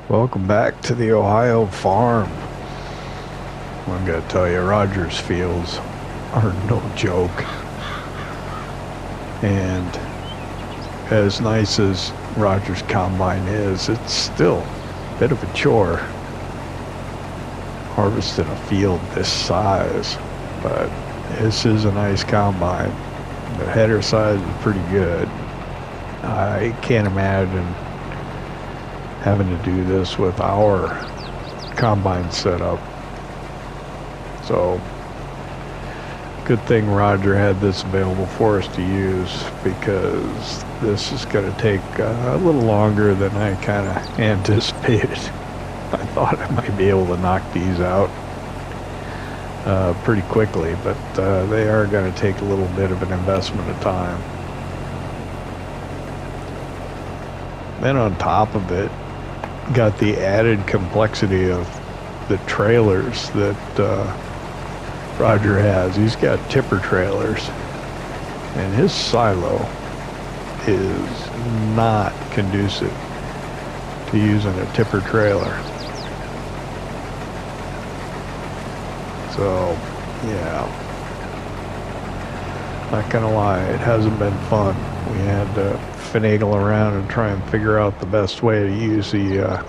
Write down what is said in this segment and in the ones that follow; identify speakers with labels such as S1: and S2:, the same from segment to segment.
S1: Welcome back to the Ohio farm. I'm gonna tell you, Roger's fields are no joke. And as nice as Roger's combine is, it's still a bit of a chore harvesting a field this size. But this is a nice combine. The header size is pretty good. I can't imagine having to do this with our combine setup. So good thing Roger had this available for us to use, because this is going to take a little longer than I kind of anticipated. I thought I might be able to knock these out pretty quickly, but they are going to take a little bit of an investment of time. Then on top of it, got the added complexity of the trailers that Roger has. He's got tipper trailers, and his silo is not conducive to using a tipper trailer. So, yeah. Not gonna lie, it hasn't been fun. We had to finagle around and try and figure out the best way to use the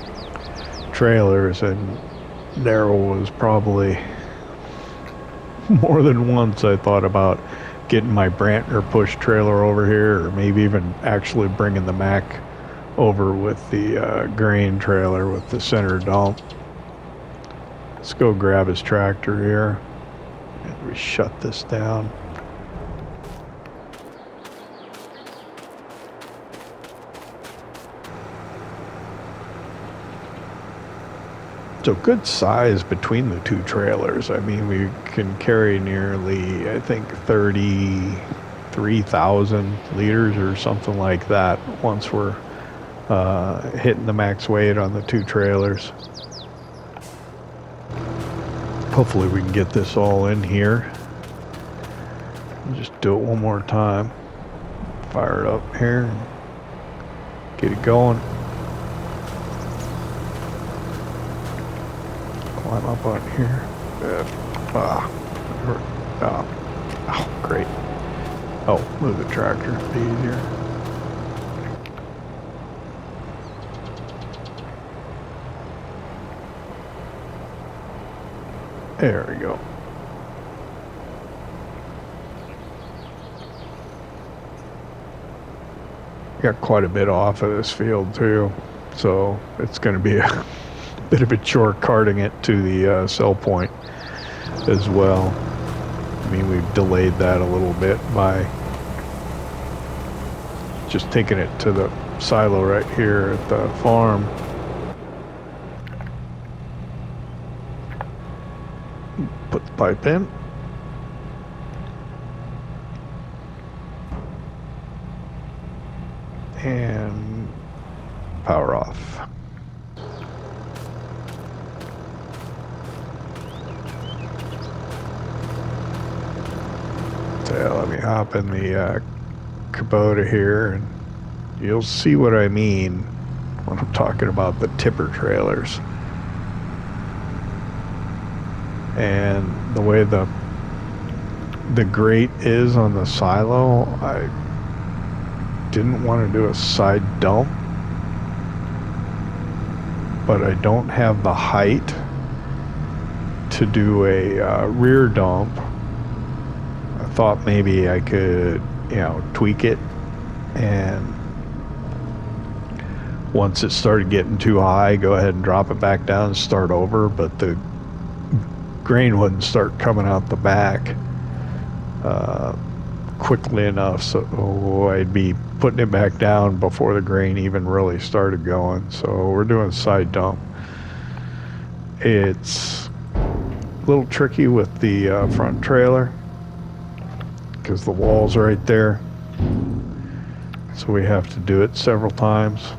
S1: trailers, and there was probably more than once I thought about getting my Brantner push trailer over here, or maybe even actually bringing the Mack over with the grain trailer with the center dump. Let's go grab his tractor here, and we shut this down. So good size between the two trailers. I mean, we can carry nearly, I think, 33,000 liters or something like that once we're hitting the max weight on the two trailers. Hopefully we can get this all in here. Just do it one more time. Fire it up here and get it going. Climb up on here. Oh, great. Oh, move the tractor. It'll be easier. There we go. Got quite a bit off of this field too, so it's going to be a bit of a chore carting it to the sell point as well. I mean, we've delayed that a little bit by just taking it to the silo right here at the farm. Put the pipe in. And power off. So let me hop in the Kubota here, and you'll see what I mean when I'm talking about the tipper trailers. And the way the grate is on the silo, I didn't want to do a side dump, but I don't have the height to do a rear dump. I thought maybe I could, you know, tweak it, and once it started getting too high, go ahead and drop it back down and start over, but the grain wouldn't start coming out the back quickly enough, so I'd be putting it back down before the grain even really started going. So we're doing side dump. It's a little tricky with the front trailer because the wall's right there, so we have to do it several times.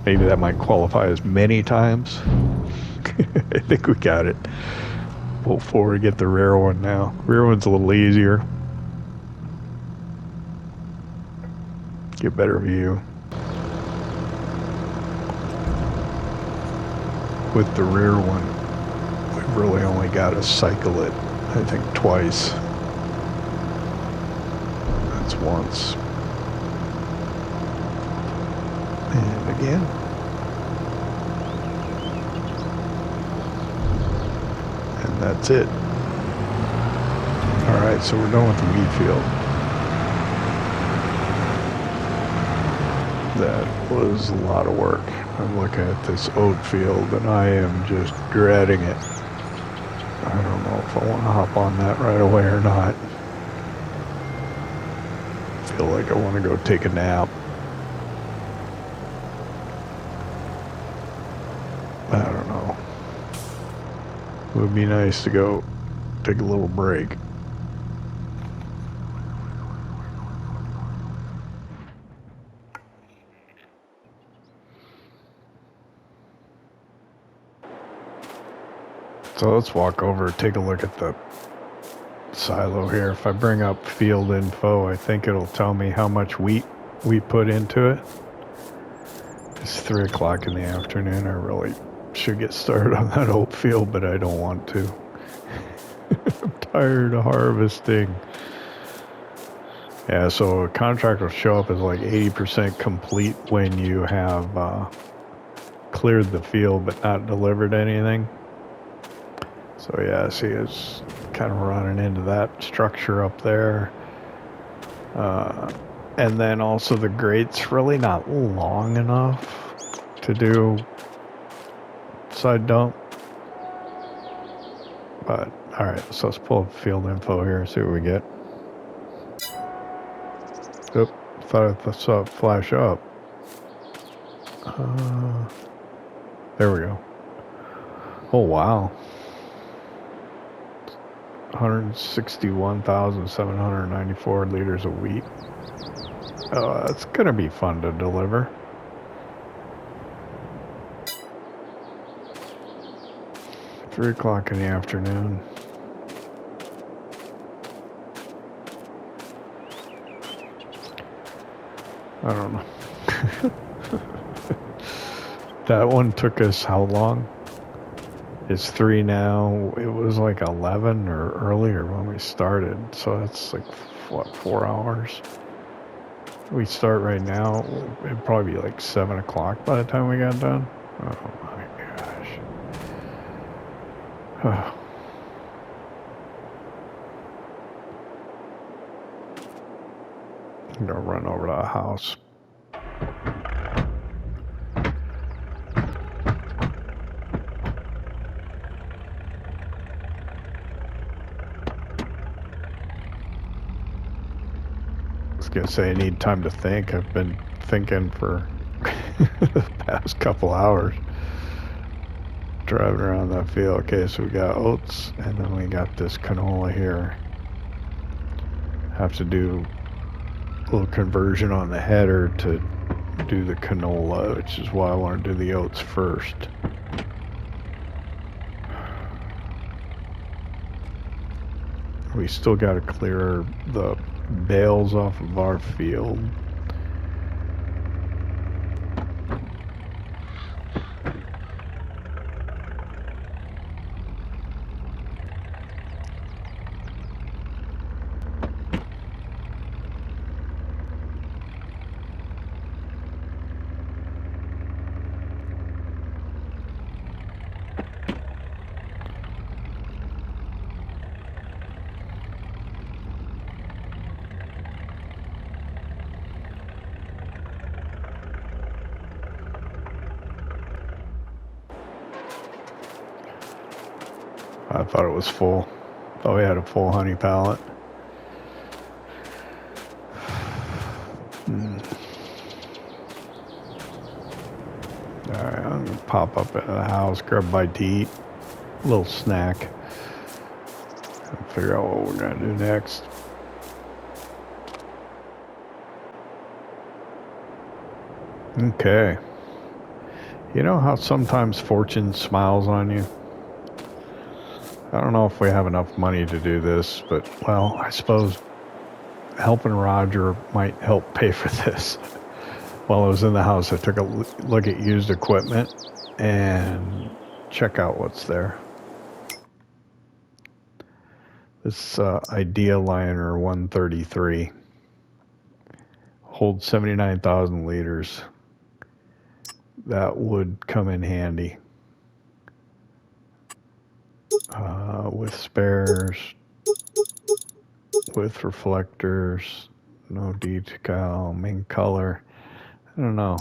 S1: Maybe that might qualify as many times. I think we got it. Pull forward, get the rear one now. Rear one's a little easier. Get better view. With the rear one, we've really only got to cycle it, I think, twice. That's once. And again. And that's it. Alright, so we're done with the wheat field. That was a lot of work. I'm looking at this oat field and I am just dreading it. I don't know if I want to hop on that right away or not. I feel like I want to go take a nap. I don't know. It would be nice to go take a little break. So let's walk over and take a look at the silo here. If I bring up field info, I think it'll tell me how much wheat we put into it. It's 3 o'clock in the afternoon. I really should get started on that oat field, but I don't want to. I'm tired of harvesting. Yeah, so a contract will show up as like 80% complete when you have cleared the field but not delivered anything. So yeah, see, it's kind of running into that structure up there. And then also the grate's really not long enough to do side dump. But alright, so let's pull up field info here and see what we get. Oop, thought I saw it flash up. There we go. Oh wow. 161,794 liters of wheat. Oh, that's gonna be fun to deliver. Three o'clock in the afternoon. I don't know. That one took us how long? It's 3 now. It was like 11 or earlier when we started. So that's like, what, 4 hours? We start right now. It'd probably be like 7 o'clock by the time we got done. Oh my gosh. I'm gonna run over to the house. I was gonna say I need time to think. I've been thinking for the past couple hours. Driving around that field. Okay, so we got oats and then we got this canola here. Have to do a little conversion on the header to do the canola, which is why I want to do the oats first. We still got to clear the bales off of our field. I thought it was full. Thought we had a full honey pallet. Alright, I'm gonna pop up into the house, grab a bite to eat, a little snack, and figure out what we're gonna do next. Okay. You know how sometimes fortune smiles on you? I don't know if we have enough money to do this, but, well, I suppose helping Roger might help pay for this. While I was in the house, I took a look at used equipment and check out what's there. This Idea Liner 133 holds 79,000 liters. That would come in handy. With spares, with reflectors, no decal, main color. I don't know.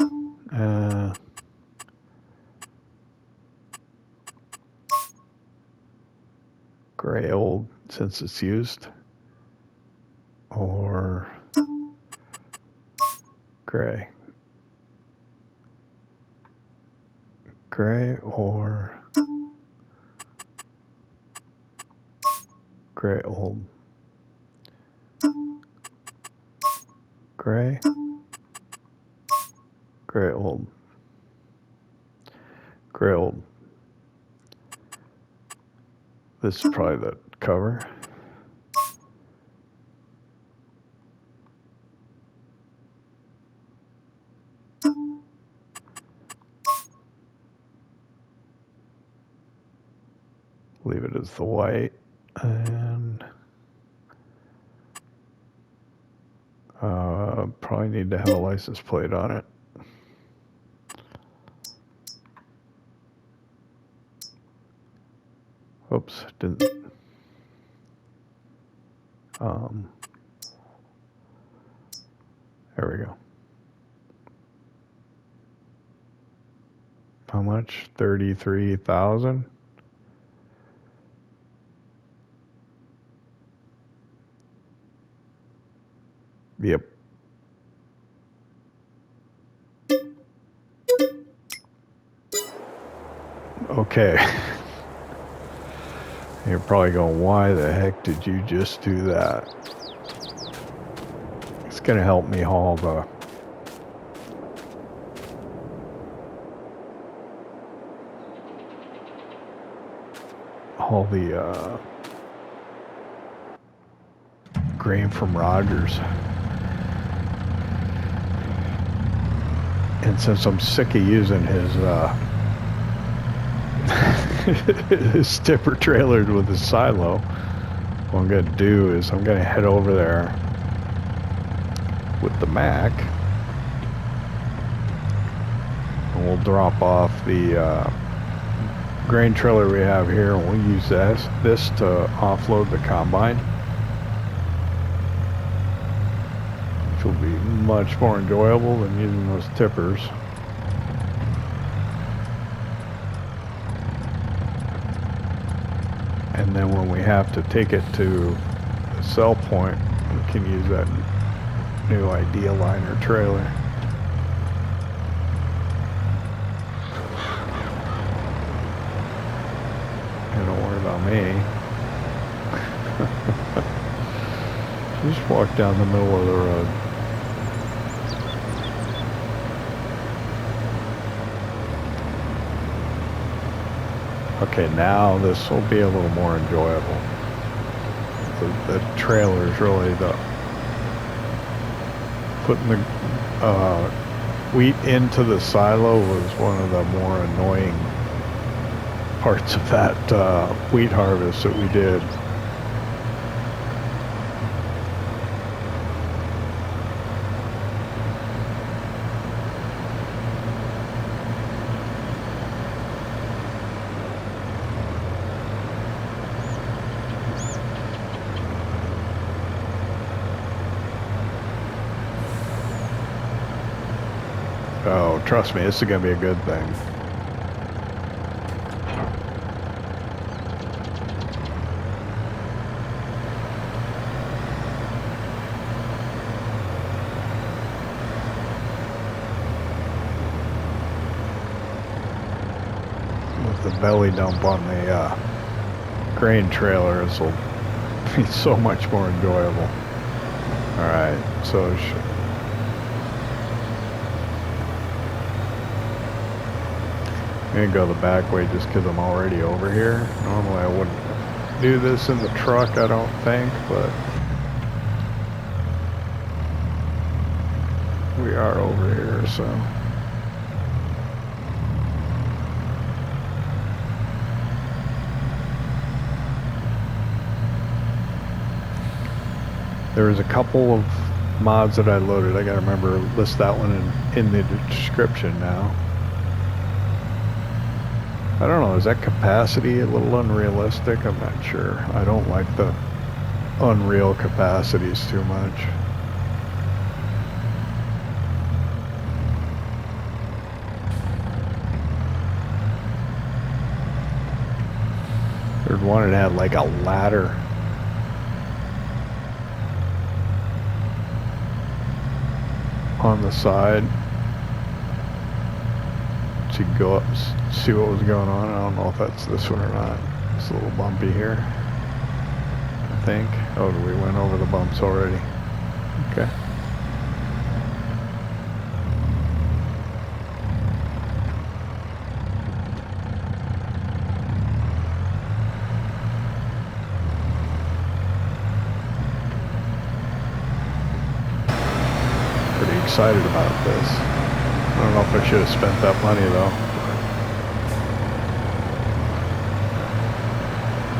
S1: Gray old since it's used, or gray, or gray old, gray old, gray old. This is probably the cover. Leave it as the white. And probably need to have a license plate on it. Oops, didn't. There we go. How much? 33,000. Yep. Okay. You're probably going, why the heck did you just do that? It's going to help me haul the grain from Rogers. And since I'm sick of using his his tipper trailered with his silo, what I'm going to do is I'm going to head over there with the Mac, and we'll drop off the grain trailer we have here, and we'll use this to offload the combine, which will be much more enjoyable than using those tippers. And then when we have to take it to the sell point, we can use that new Idea Liner trailer. And don't worry about me. Just walk down the middle of the road. Okay, now this will be a little more enjoyable. The trailer is really the putting the wheat into the silo was one of the more annoying parts of that wheat harvest that we did. Oh, trust me, this is going to be a good thing. With the belly dump on the grain trailer, this will be so much more enjoyable. Alright, so I'm going to go the back way just because I'm already over here. Normally I wouldn't do this in the truck, I don't think, but we are over here, so. There was a couple of mods that I loaded. I got to remember to list that one in the description now. I don't know, is that capacity a little unrealistic? I'm not sure. I don't like the unreal capacities too much. There's one that had like a ladder. On the side. So you could go up and see what was going on. I don't know if that's this one or not. It's a little bumpy here, I think. Oh, we went over the bumps already. Okay. Pretty excited about this. I don't know if I should have spent that money though.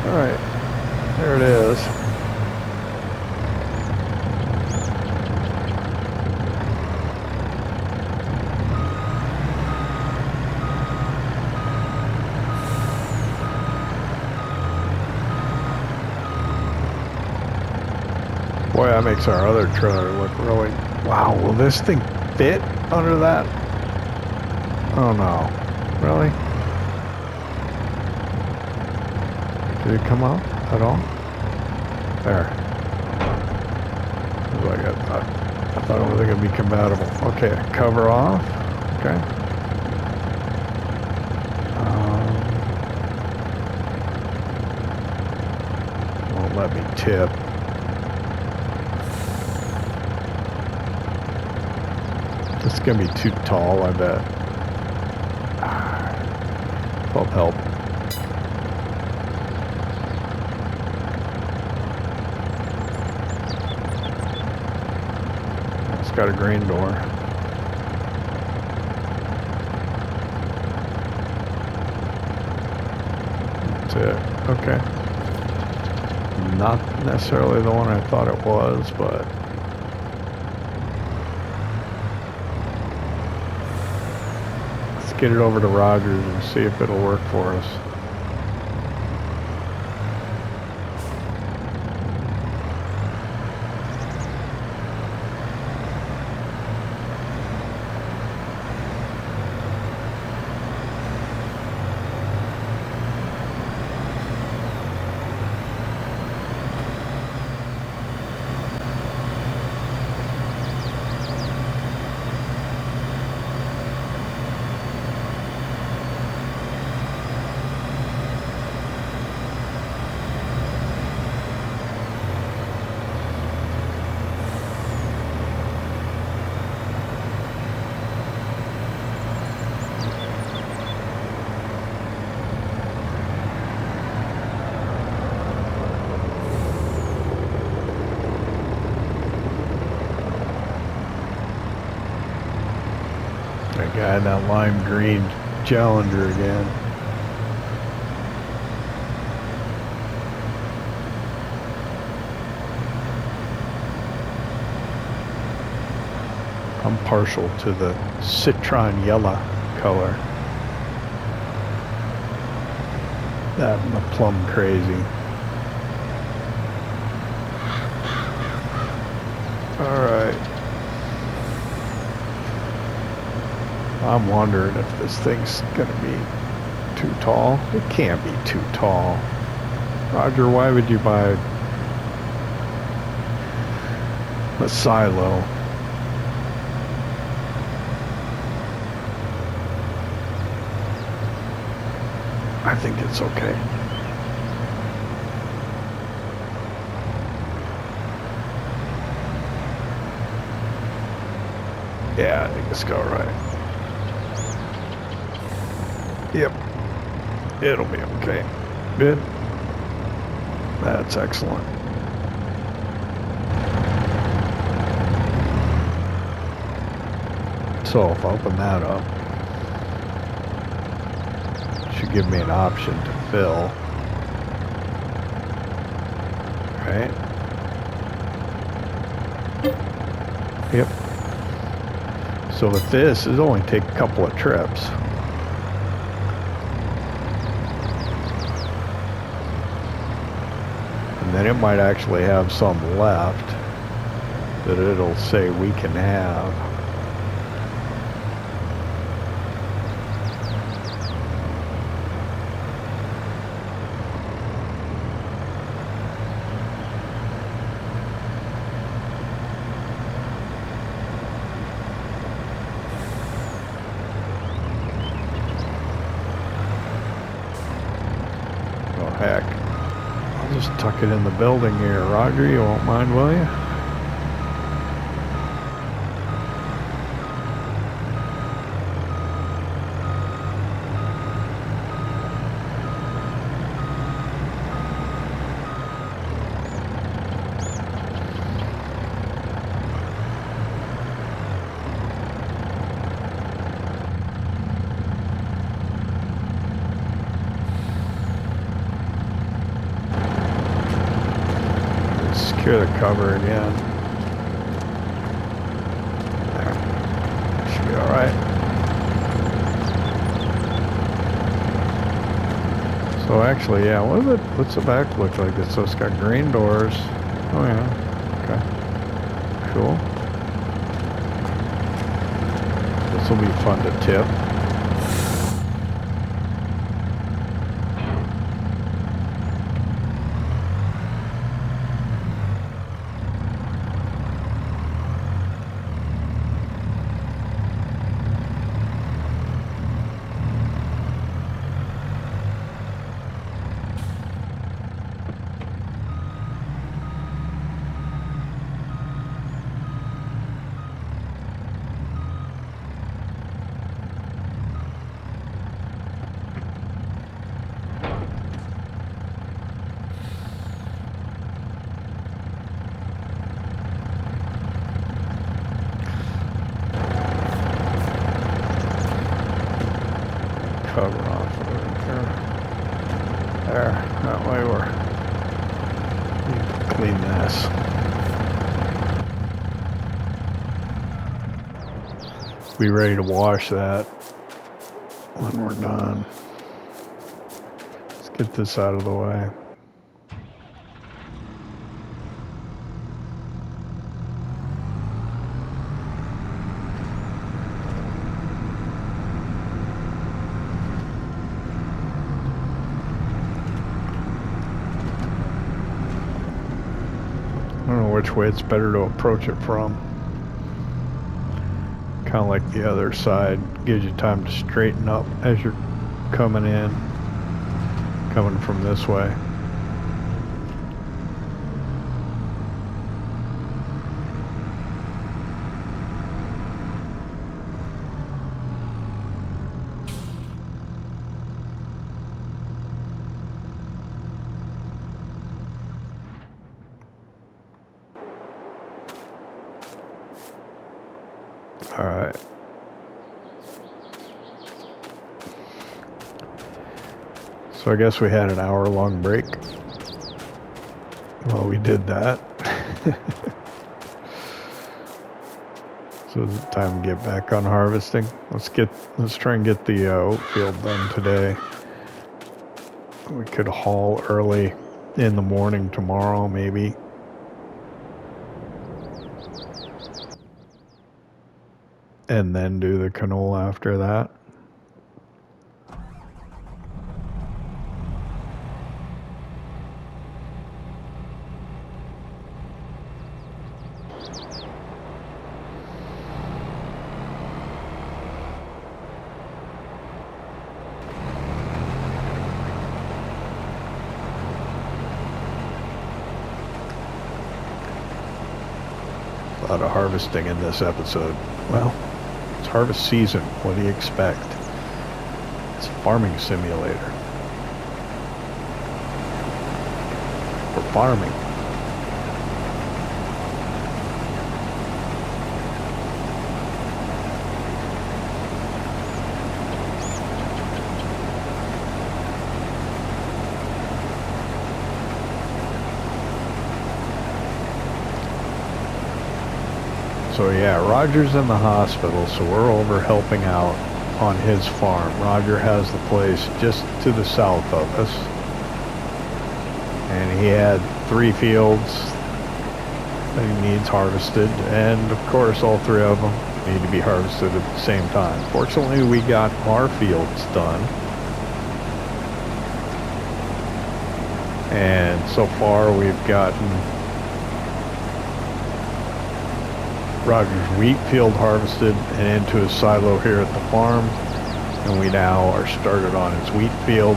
S1: Alright, there it is. Boy, that makes our other trailer look really... Wow, will this thing fit under that? Oh no. Really? Did it come out at all? There. Like I thought it was going to be compatible. Okay, cover off. Okay. Won't let me tip. This is going to be too tall, I bet. Well, help. It's got a grain door. That's it. Okay. Not necessarily the one I thought it was, but... get it over to Rogers and see if it'll work for us. Guy in that lime green Challenger again. I'm partial to the citron yellow color. That and the plum crazy. All right. I'm wondering if this thing's gonna be too tall. It can't be too tall. Roger, why would you buy a silo? I think it's okay. Yeah, I think it's all right. Yep, it'll be okay. Good. That's excellent. So if I open that up, it should give me an option to fill. Right? Yep. So with this, it'll only take a couple of trips. And then it might actually have some left that it'll say we can have. Oh heck. Just tuck it in the building here, Roger. You won't mind, will you? secure the cover again. There. Should be alright. So actually, yeah, what's the back look like? So it's got green doors. Oh yeah, okay. Cool. This will be fun to tip. Cover off of it there. There, that way we're clean this. Be ready to wash that when we're done. Let's get this out of the way. I don't know which way it's better to approach it from. Kind of like the other side. Gives you time to straighten up as you're coming in. Coming from this way. All right. So I guess we had an hour-long break. Well, we did that. So it's time to get back on harvesting. Let's try and get the oat field done today. We could haul early in the morning tomorrow, maybe. And then do the canola after that. A lot of harvesting in this episode. Well, it's harvest season. What do you expect? It's a farming simulator. For farming. So yeah, Roger's in the hospital, so we're over helping out on his farm. Roger has the place just to the south of us. And he had 3 fields that he needs harvested. And of course, all 3 of them need to be harvested at the same time. Fortunately, we got our fields done. And so far, we've gotten Roger's wheat field harvested and into his silo here at the farm, and we now are started on his wheat field,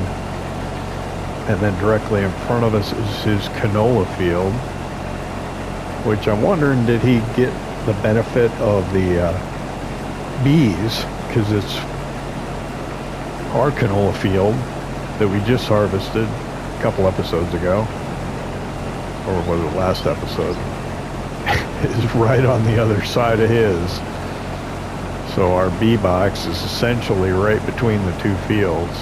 S1: and then directly in front of us is his canola field, which I'm wondering, did he get the benefit of the bees, because it's our canola field that we just harvested a couple episodes ago, or was it last episode? Is right on the other side of his. So our bee box is essentially right between the 2 fields.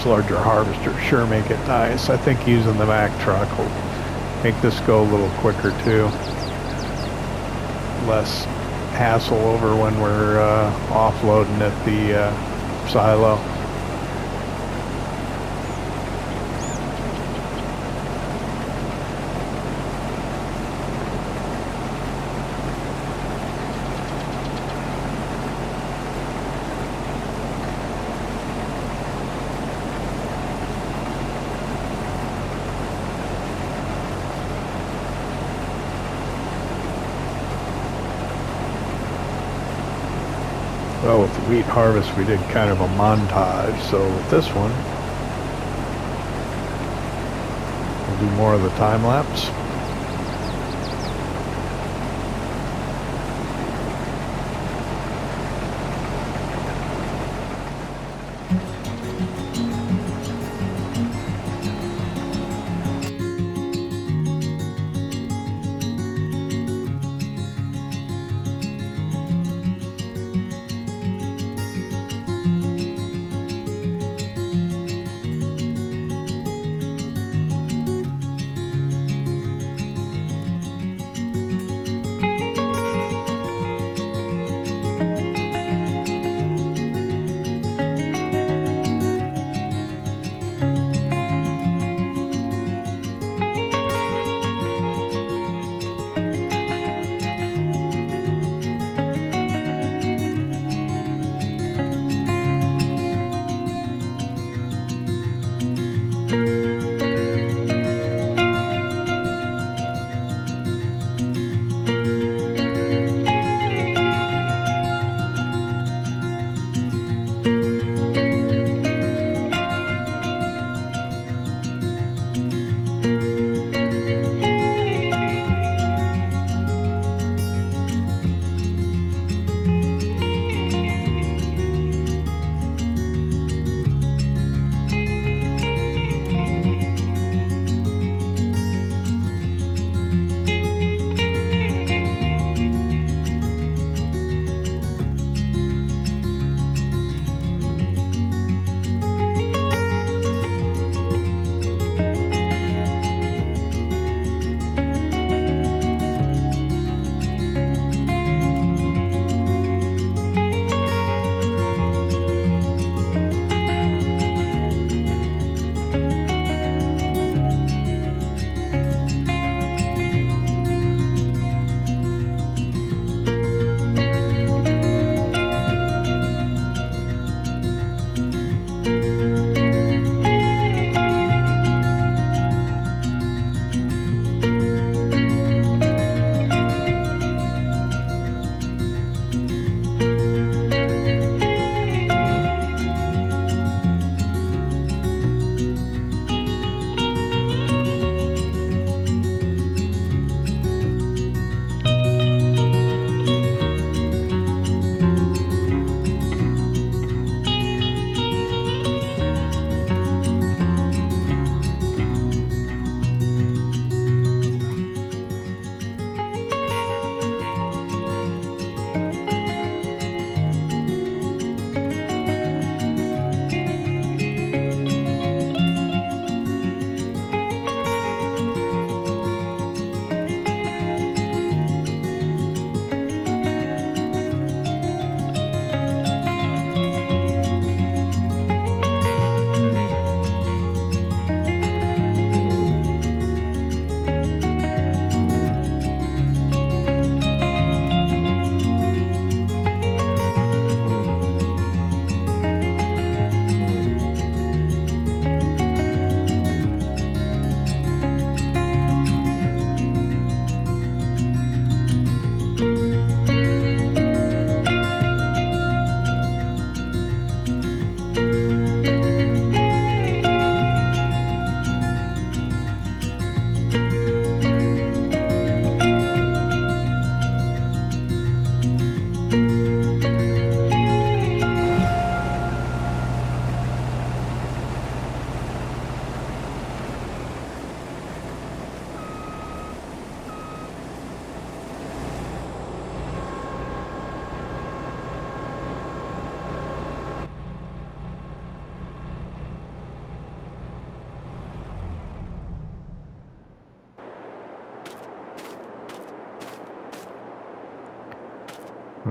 S1: those larger harvesters sure make it nice. I think using the Mack truck will make this go a little quicker too. Less hassle over when we're offloading at the silo. Well, with the wheat harvest, we did kind of a montage, so with this one, we'll do more of the time lapse.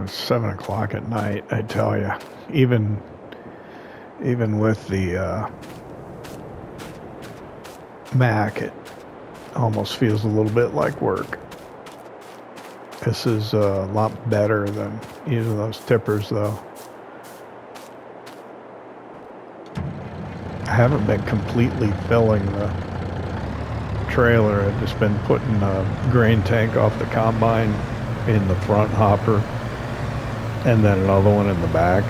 S1: It's 7 o'clock at night, I tell you. Even with the Mac, it almost feels a little bit like work. This is a lot better than using those tippers, though. I haven't been completely filling the trailer. I've just been putting a grain tank off the combine in the front hopper and then another one in the back.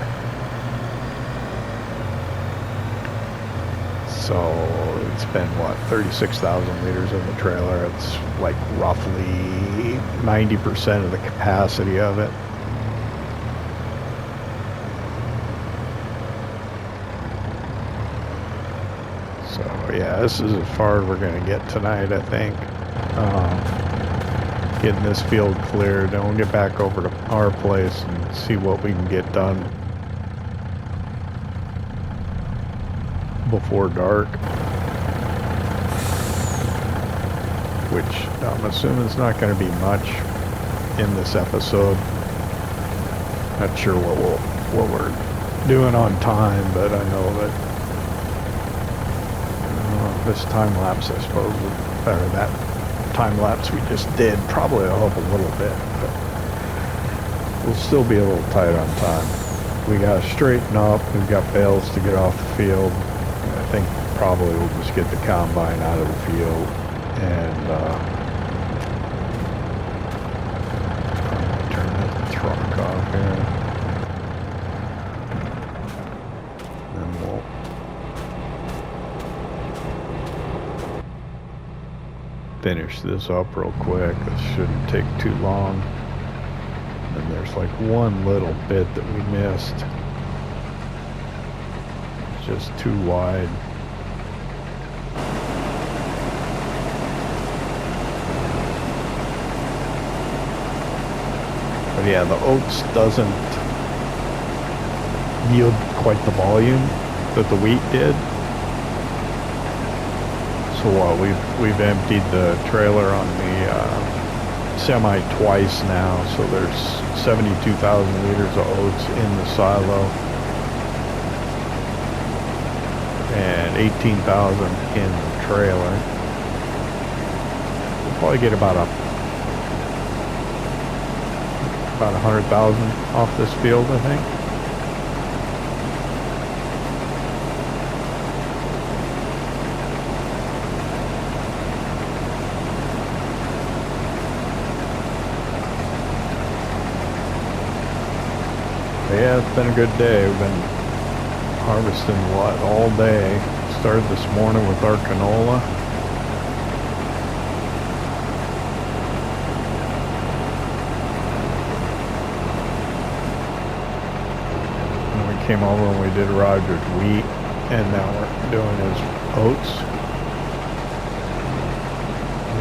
S1: So it's been, what, 36,000 liters in the trailer. It's like roughly 90% of the capacity of it. So yeah, this is as far as we're going to get tonight, I think. Getting this field cleared, then we'll get back over to our place and see what we can get done before dark, which I'm assuming is not going to be much in this episode. Not sure what we're doing on time, but I know that this time lapse, I suppose, or that time lapse we just did probably will help a little bit, but we'll still be a little tight on time. We got to straighten up. We've got bales to get off the field. I think probably we'll just get the combine out of the field and turn the truck off here. And we'll finish this up real quick. This shouldn't take too long. And there's like one little bit that we missed. It's just too wide. But yeah, the oats doesn't yield quite the volume that the wheat did. So we've emptied the trailer on the semi twice now, so there's 72,000 liters of oats in the silo and 18,000 in the trailer. We'll probably get about 100,000 off this field, I think. Yeah, it's been a good day. We've been harvesting all day. Started this morning with our canola. And we came over and we did Roger's wheat, and now we're doing his oats.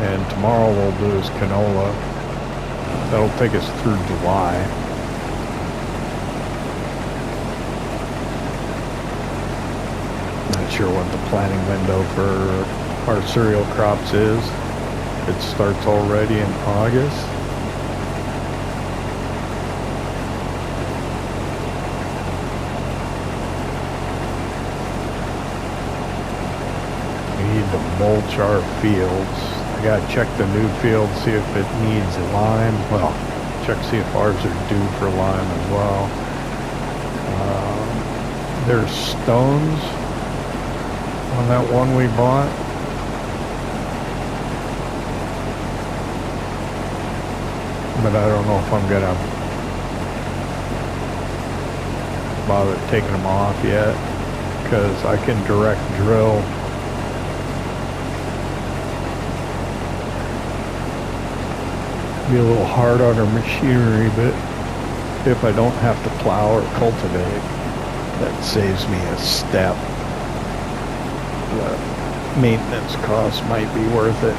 S1: And tomorrow we'll do his canola. That'll take us through July. Not sure what the planting window for our cereal crops is. It starts already in August. We need to mulch our fields. I gotta check the new field, see if it needs lime. Well, check see if ours are due for lime as well. There's stones on that one we bought. But I don't know if I'm gonna bother taking them off yet, because I can direct drill be a little hard on our machinery, but if I don't have to plow or cultivate, that saves me a step. The maintenance cost might be worth it.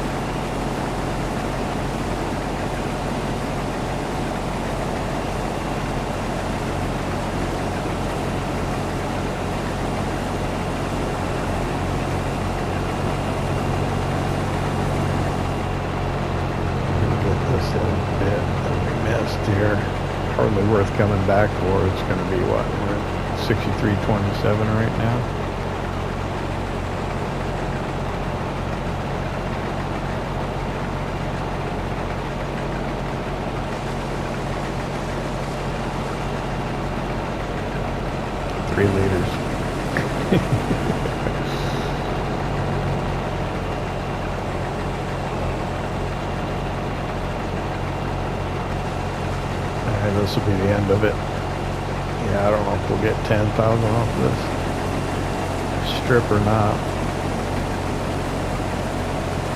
S1: Get this little bit that we missed here. hardly worth coming back for. It's going to be what? We're at 63.27 right now. Three liters. This will be the end of it. Yeah, I don't know if we'll get 10,000 off this strip or not.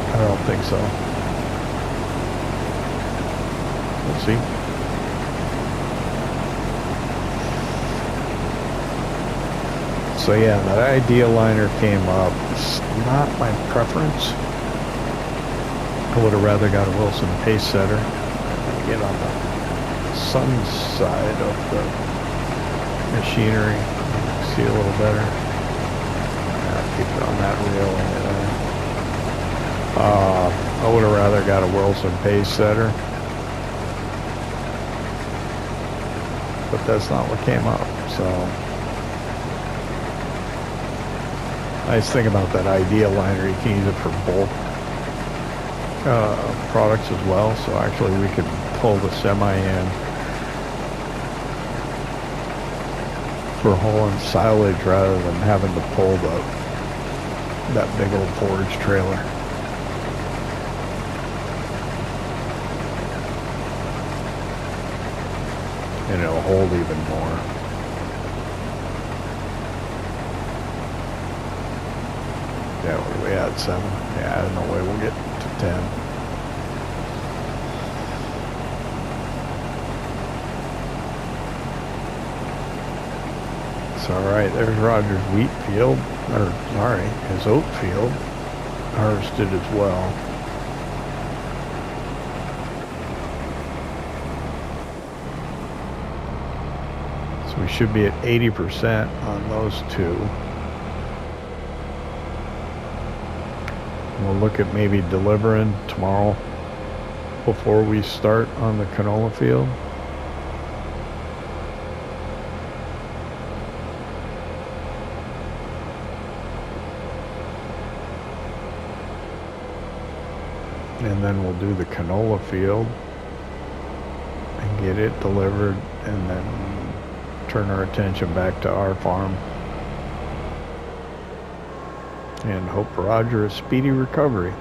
S1: I don't think so. We'll see. So yeah, that idea liner came up. It's not my preference. I would have rather got a Wilson pace setter. Get on the sun side of the machinery, see a little better. I'll keep it on that reel anyway. I would have rather got a Wilson pace setter, but that's not what came up. So nice thing about that idea liner, you can use it for bulk products as well. So actually we could pull the semi in for hauling silage rather than having to pull that big old forage trailer. And it'll hold even more. Yeah, what are we at? 7? Yeah, no way we'll get to 10. Alright, there's Roger's wheat field, or sorry, his oat field, harvested as well. So we should be at 80% on those two. We'll look at maybe delivering tomorrow before we start on the canola field. And then we'll do the canola field and get it delivered, and then turn our attention back to our farm and hope Roger a speedy recovery.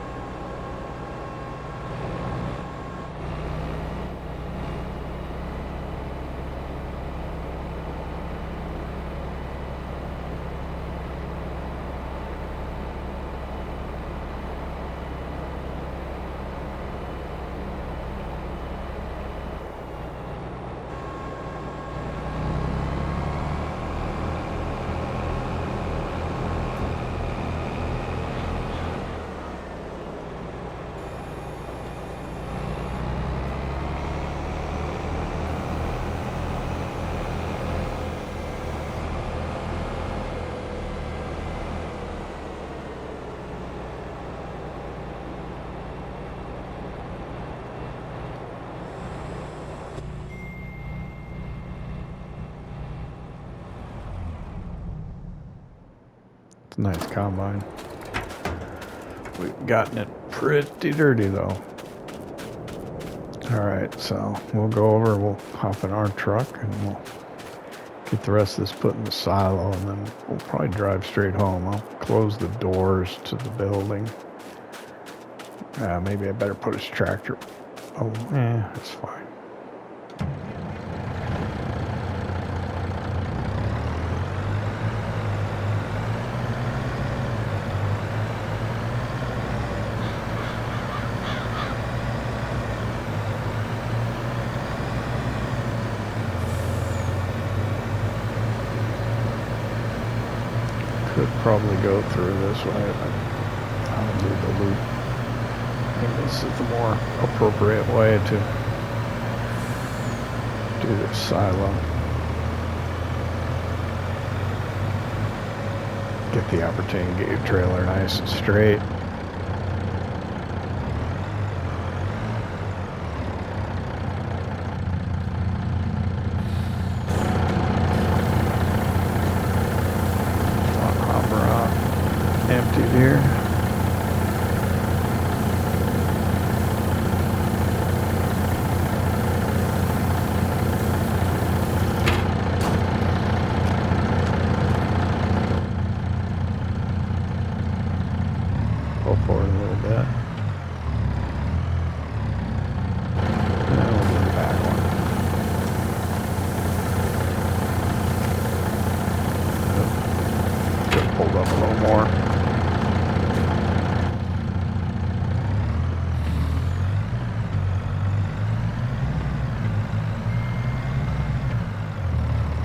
S1: It's a nice combine. We've gotten it pretty dirty though. Alright, so we'll go over, we'll hop in our truck and we'll get the rest of this put in the silo, and then we'll probably drive straight home. I'll close the doors to the building. Maybe I better put his tractor. Oh, that's fine. Could probably go through this way, but I'll do the loop. I think this is the more appropriate way to do this silo. Get the opportunity to get your trailer nice and straight. little bit. And we'll do the back one. Just pulled up a little more.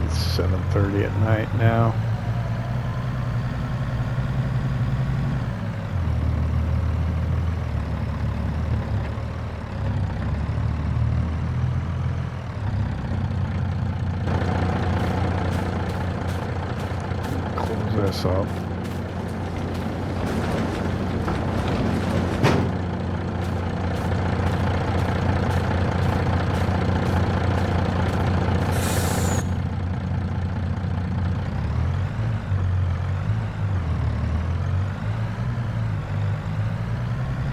S1: It's 7:30 at night now. This up.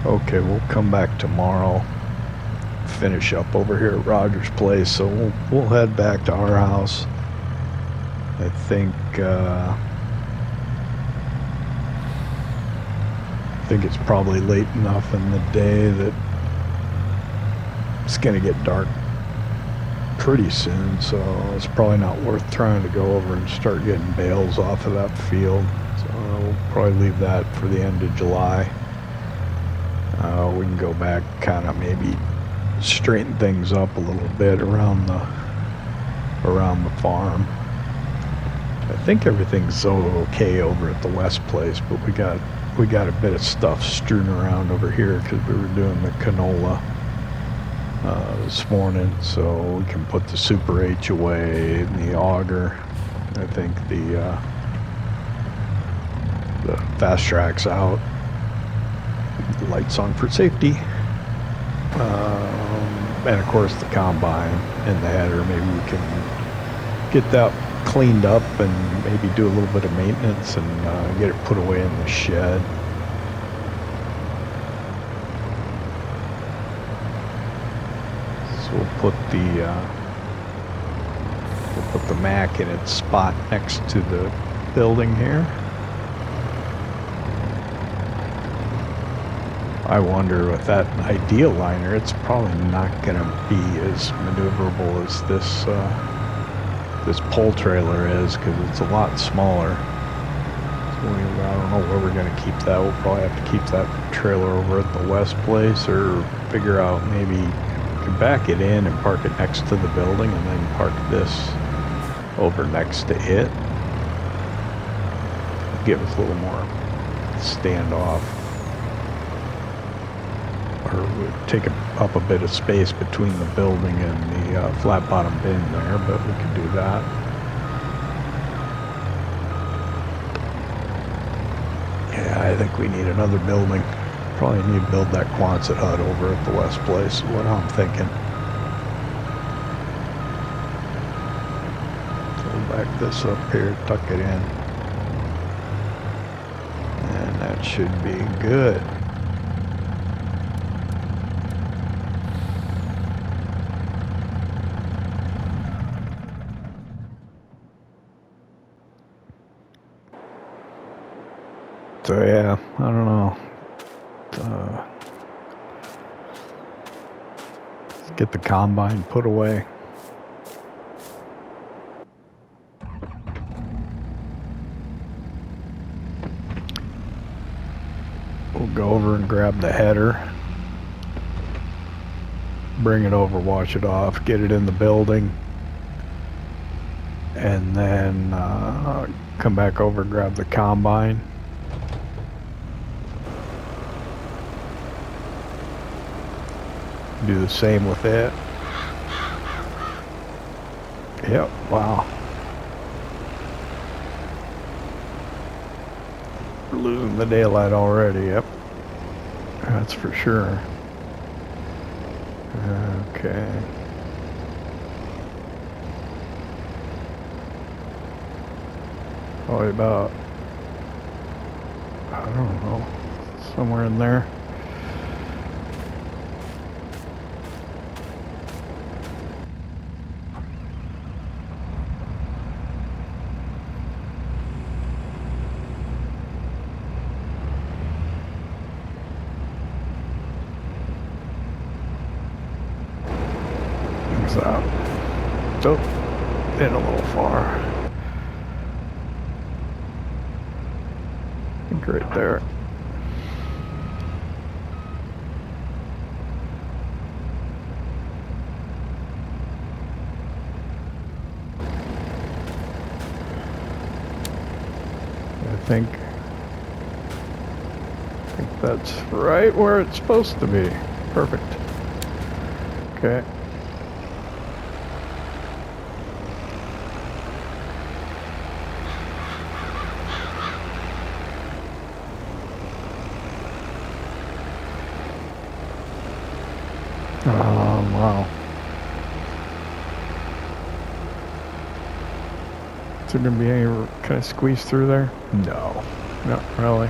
S1: Okay, we'll come back tomorrow, finish up over here at Roger's place, so we'll head back to our house. I think it's probably late enough in the day that it's gonna get dark pretty soon, so it's probably not worth trying to go over and start getting bales off of that field. So we'll probably leave that for the end of July. We can go back, kind of maybe straighten things up a little bit around the farm. I think everything's okay over at the West place, but we got a bit of stuff strewn around over here because we were doing the canola this morning, so we can put the Super H away and the Auger. I think the fast track's out. The lights on for safety. And of course the combine and the header. Maybe we can get that cleaned up and maybe do a little bit of maintenance and get it put away in the shed. So we'll put the Mac in its spot next to the building here. I wonder with that ideal liner, it's probably not going to be as maneuverable as this pole trailer is, because it's a lot smaller. So I don't know where we're going to keep that. We'll probably have to keep that trailer over at the West place, or figure out maybe we can back it in and park it next to the building and then park this over next to it. Give us a little more standoff. Or we'd take up a bit of space between the building and the flat bottom bin there, but we could do that. Yeah, I think we need another building. Probably need to build that Quonset hut over at the West place, is what I'm thinking. So we'll back this up here, tuck it in. And that should be good. So yeah, I don't know. Get the combine put away. We'll go over and grab the header. Bring it over, wash it off, get it in the building. And then come back over and grab the combine. Do the same with it. Yep, wow. We're losing the daylight already, yep. That's for sure. Okay. Probably about, I don't know, somewhere in there. What's that? Oh, in a little far. I think right there. I think that's right where it's supposed to be. Perfect. Okay. Wow. Is there gonna be any, can I squeeze through there? No, not really.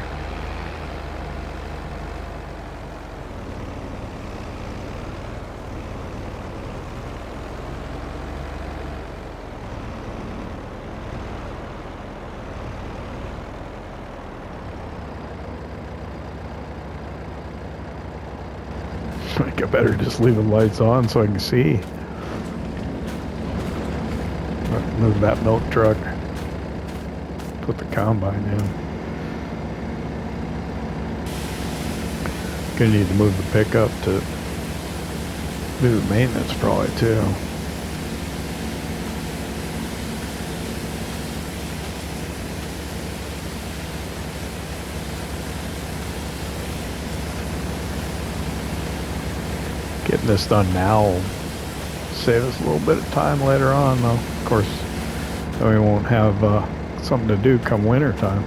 S1: I think I better just leave the lights on so I can see. Move that milk truck. Put the combine in. Gonna need to move the pickup to do the maintenance probably too. Getting this done now will save us a little bit of time later on though. Of course, then we won't have something to do come winter time.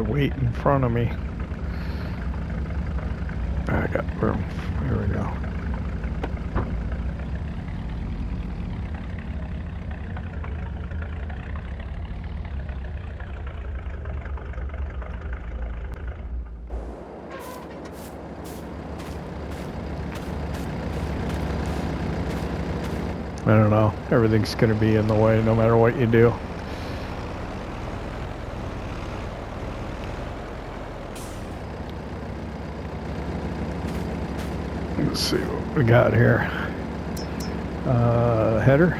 S1: Weight in front of me. I got room. Here we go. I don't know. Everything's going to be in the way no matter what you do. Let's see what we got here. Header.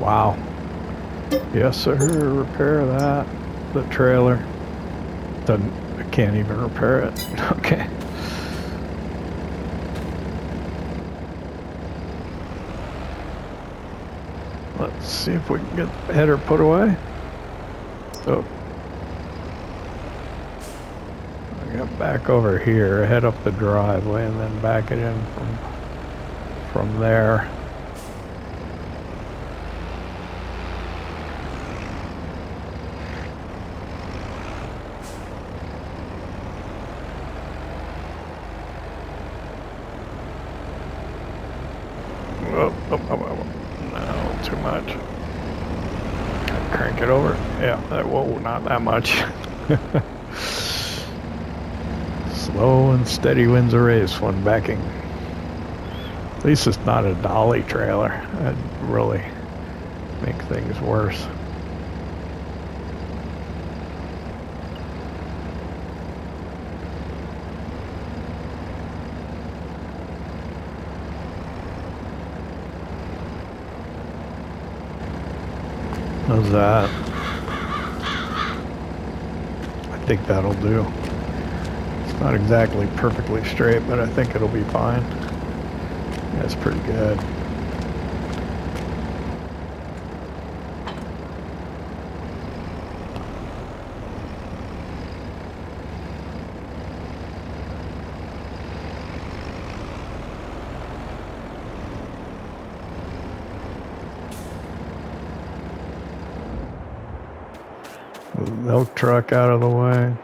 S1: Wow. Yes, sir. Repair that. The trailer. Doesn't. I can't even repair it. Okay. Let's see if we can get the header put away. Oh. Back over here, head up the driveway, and then back it in from there. No, too much. Crank it over. Yeah, whoa, not that much. Slow and steady wins a race when backing. At least it's not a dolly trailer. That'd really make things worse. How's that? I think that'll do. Not exactly perfectly straight, but I think it'll be fine. That's pretty good. Move the milk truck out of the way.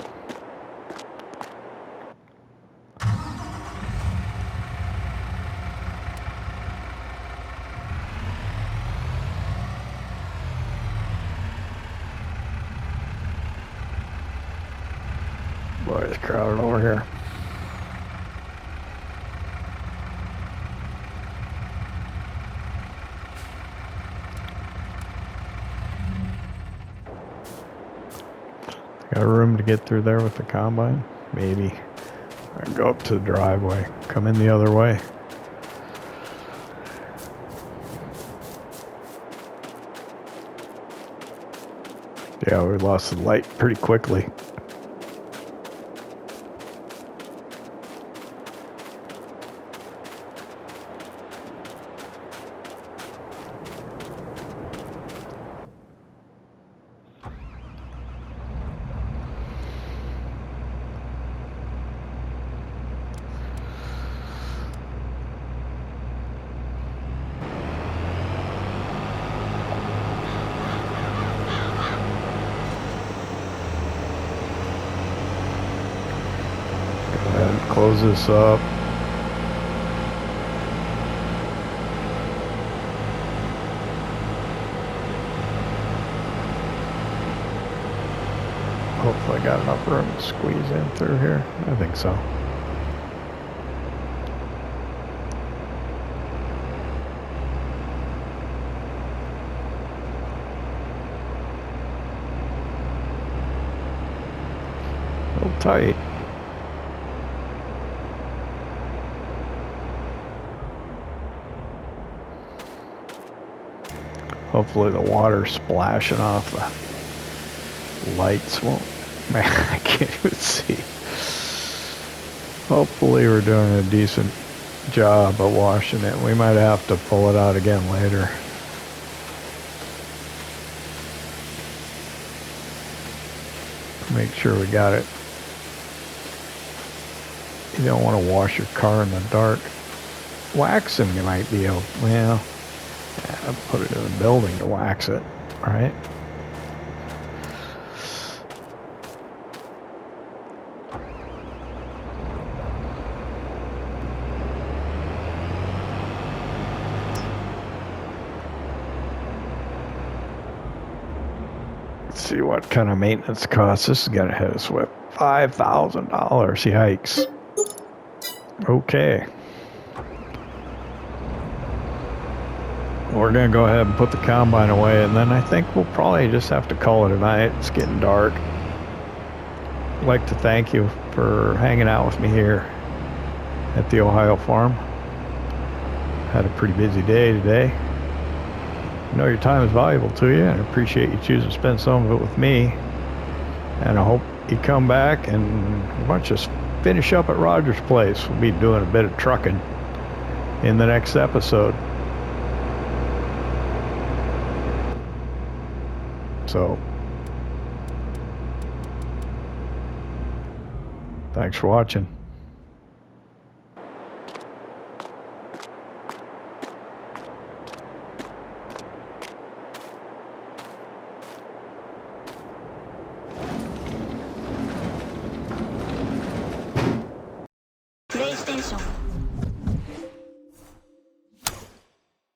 S1: Boy, it's crowded over here. Got room to get through there with the combine? Maybe. I can go up to the driveway. Come in the other way. Yeah, we lost the light pretty quickly. Close this up. Hopefully I got enough room to squeeze in through here. I think so. A little tight. Hopefully the water splashing off the lights won't... Man, I can't even see. Hopefully we're doing a decent job of washing it. We might have to pull it out again later. Make sure we got it. You don't want to wash your car in the dark. Waxing you might be able... Well... Yeah, put it in the building to wax it, right? Let's see what kind of maintenance costs. This is gonna hit us with $5,000. Yikes. Okay. We're going to go ahead and put the combine away, and then I think we'll probably just have to call it a night. It's getting dark. I'd like to thank you for hanging out with me here at the Ohio farm. Had a pretty busy day today. I know your time is valuable to you, and I appreciate you choosing to spend some of it with me. And I hope you come back, and why don't you just finish up at Roger's place. We'll be doing a bit of trucking in the next episode. So, thanks for watching.